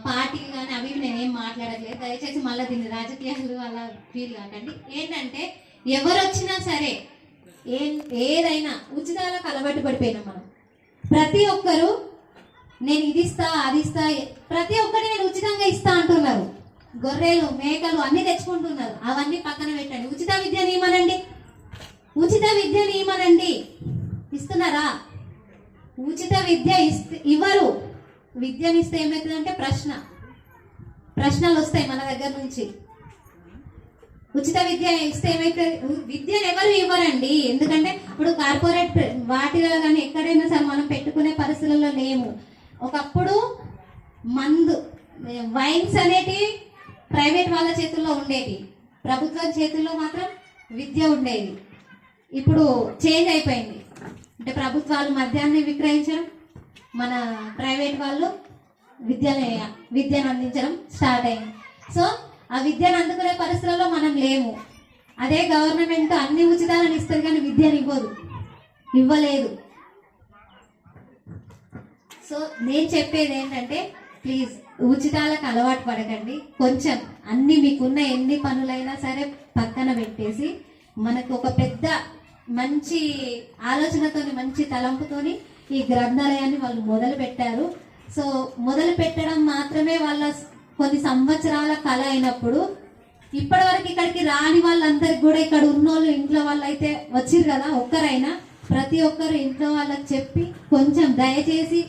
పార్టీలు కానీ అవి నేనేం మాట్లాడట్లేదు. దయచేసి మళ్ళీ దీన్ని రాజకీయాలు అలా ఫీల్ కాకండి. ఏంటంటే ఎవరు వచ్చినా సరే ఏదైనా ఉచితాలకు అలవాటు పడిపోయినాం మనం. ప్రతి ఒక్కరు నేను ఇది ఇస్తా అది ఇస్తా, ప్రతి ఒక్కటి నేను ఉచితంగా ఇస్తా అంటున్నారు. గొర్రెలు మేకలు అన్ని తెచ్చుకుంటున్నారు. అవన్నీ పక్కన పెట్టండి. ఉచిత విద్యని ఇవ్వనండి, ఉచిత విద్యని ఇవ్వనండి. ఇస్తున్నారా? ఉచిత విద్య ఇవ్వరు. విద్యనిస్తే ఏమవుతుందంటే ప్రశ్నలు వస్తాయి మన దగ్గర నుంచి. ఉచిత విద్య ఇస్తే ఏమైతే, విద్యను ఎవరు ఇవ్వరండి. ఎందుకంటే ఇప్పుడు కార్పొరేట్ వాటిలో కానీ ఎక్కడైనా సరే మనం పెట్టుకునే పరిస్థితుల్లో లేము. ఒకప్పుడు మందు వైన్స్ అనేటివి ప్రైవేట్ వాళ్ళ చేతుల్లో ఉండేవి, ప్రభుత్వం చేతుల్లో మాత్రం విద్య ఉండేది. ఇప్పుడు చేంజ్ అయిపోయింది. ప్రభుత్వాలు మద్యాన్ని విక్రయించడం, మన ప్రైవేట్ వాళ్ళు విద్యను అందించడం స్టార్ట్ అయింది. సో ఆ విద్యను అందుకునే పరిస్థితుల్లో మనం లేము. అదే గవర్నమెంట్ అన్ని ఉచితాలను ఇస్తుంది కానీ విద్యను ఇవ్వలేదు. సో నేను చెప్పేది ఏంటంటే ప్లీజ్ ఉచితాలకు అలవాటు పడకండి. కొంచెం అన్ని మీకున్న ఎన్ని పనులైనా సరే పక్కన పెట్టేసి మనకు ఒక పెద్ద మంచి ఆలోచనతోని మంచి తలంపుతోని ఈ గ్రంథాలయాన్ని వాళ్ళు మొదలు పెట్టారు. సో మొదలు పెట్టడం మాత్రమే వాళ్ళ కొన్ని సంవత్సరాల కళ అయినప్పుడు ఇప్పటి వరకు ఇక్కడికి రాని వాళ్ళందరికి కూడా ఇక్కడ ఉన్నోళ్ళు ఇంట్లో వాళ్ళు అయితే వచ్చిరు కదా, ఒక్కరైనా ప్రతి ఒక్కరు ఇంట్లో వాళ్ళకి చెప్పి కొంచెం దయచేసి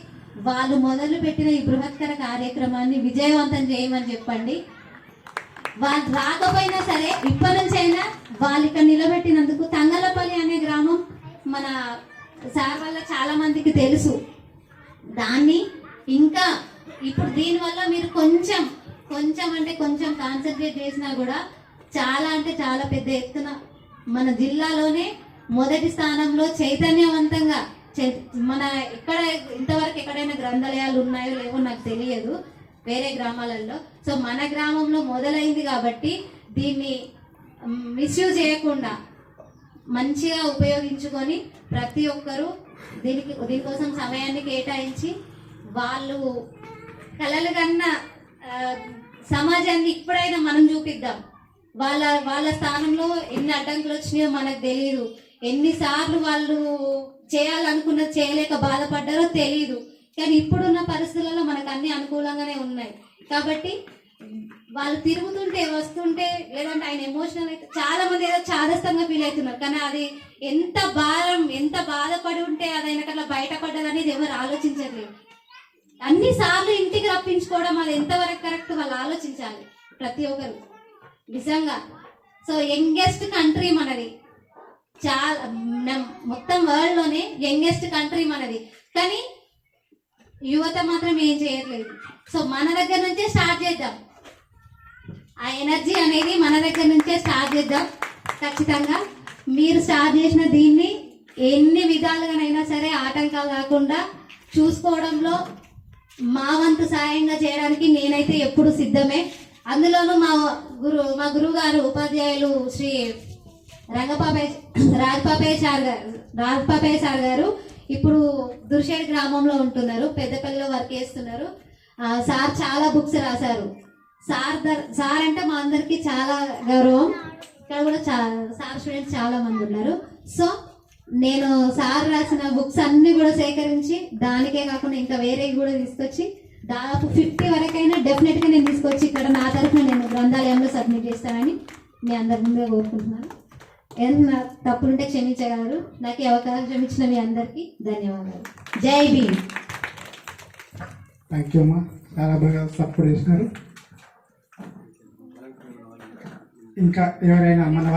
వాళ్ళు మొదలు పెట్టిన ఈ బృహత్కర కార్యక్రమాన్ని విజయవంతం చేయమని చెప్పండి. వాళ్ళు రాకపోయినా సరే ఇప్పటి నుంచి అయినా వాళ్ళు ఇక్కడ నిలబెట్టినందుకు. తంగలపల్లి అనే గ్రామం మన సార్ వల్ల చాలా మందికి తెలుసు. దాన్ని ఇంకా ఇప్పుడు దీనివల్ల మీరు కొంచెం అంటే కొంచెం కాన్సన్ట్రేట్ చేసినా కూడా చాలా అంటే చాలా పెద్ద ఎత్తున మన జిల్లాలోనే మొదటి స్థానంలో చైతన్యవంతంగా మన ఇక్కడ ఇంతవరకు ఎక్కడైనా గ్రంథాలయాలు ఉన్నాయో లేవో నాకు తెలియదు వేరే గ్రామాలలో. సో మన గ్రామంలో మొదలైంది కాబట్టి దీన్ని మిస్యూజ్ చేయకుండా మంచిగా ఉపయోగించుకొని ప్రతి ఒక్కరూ దీనికోసం సమయాన్ని కేటాయించి వాళ్ళు కలలు కన్నా సమాజాన్ని ఇప్పుడైనా మనం చూపిద్దాం. వాళ్ళ స్థానంలో ఎన్ని అడ్డంకులు వచ్చినాయో మనకు తెలియదు. ఎన్నిసార్లు వాళ్ళు చేయాలనుకున్నది చేయలేక బాధపడ్డారో తెలియదు. కానీ ఇప్పుడున్న పరిస్థితులలో మనకు అన్ని అనుకూలంగానే ఉన్నాయి. కాబట్టి వాళ్ళు తిరుగుతుంటే వస్తుంటే లేదంటే ఆయన ఎమోషనల్ అయితే చాలా మంది ఏదో చాదస్తంగా ఫీల్ అవుతున్నారు. కానీ అది ఎంత భారం ఎంత బాధపడి ఉంటే అది ఆయనకట్లా బయటపడ్డది అనేది ఎవరు ఆలోచించట్లేదు. అన్నిసార్లు ఇంటికి రప్పించుకోవడం అది ఎంతవరకు కరెక్ట్ వాళ్ళు ఆలోచించాలి ప్రతి ఒక్కరు నిజంగా. సో యంగెస్ట్ కంట్రీ మనది, చాలా మొత్తం వరల్డ్ లోనే యంగెస్ట్ కంట్రీ మనది. కానీ యువత మాత్రం ఏం చేయట్లేదు. సో మన దగ్గర నుంచే స్టార్ట్ చేద్దాం. ఆ ఎనర్జీ అనేది మన దగ్గర నుంచే స్టార్ట్ చేద్దాం. ఖచ్చితంగా మీరు స్టార్ట్ చేసిన దీన్ని ఎన్ని విధాలుగానైనా సరే ఆటంకాలు కాకుండా చూసుకోవడంలో మా వంతు సాయంగా చేయడానికి నేనైతే ఎప్పుడు సిద్ధమే. అందులోనూ మా గురువు గారు ఉపాధ్యాయులు శ్రీ రాజపాపయ్య సార్ గారు ఇప్పుడు దుర్షేడ్ గ్రామంలో ఉంటున్నారు, పెద్దపల్లిలో వర్క్ చేస్తున్నారు. సార్ చాలా బుక్స్ రాశారు. సార్ అంటే మా అందరికి చాలా గౌరవం. ఇక్కడ కూడా సార్ స్టూడెంట్స్ చాలా మంది ఉన్నారు. సో నేను సార్ రాసిన బుక్స్ అన్ని కూడా సేకరించి దానికే కాకుండా ఇంకా వేరేవి కూడా తీసుకొచ్చి దాదాపు 50 వరకైనా డెఫినెట్ గా నేను తీసుకొచ్చి ఇక్కడ నా తరఫున నేను గ్రంథాలయంలో సబ్మిట్ చేస్తానని మీ అందరి ముందే కోరుకుంటున్నాను. ఏదైనా తప్పులుంటే క్షమించగలరు. నాకు ఈ అవకాశం ఇచ్చిన మీ అందరికీ ధన్యవాదాలు. జై భీమ్. థ్యాంక్ యూ అమ్మా, చాలా బాగా సపోర్ట్ చేసినారు. ఇంకా ఎవరైనా మన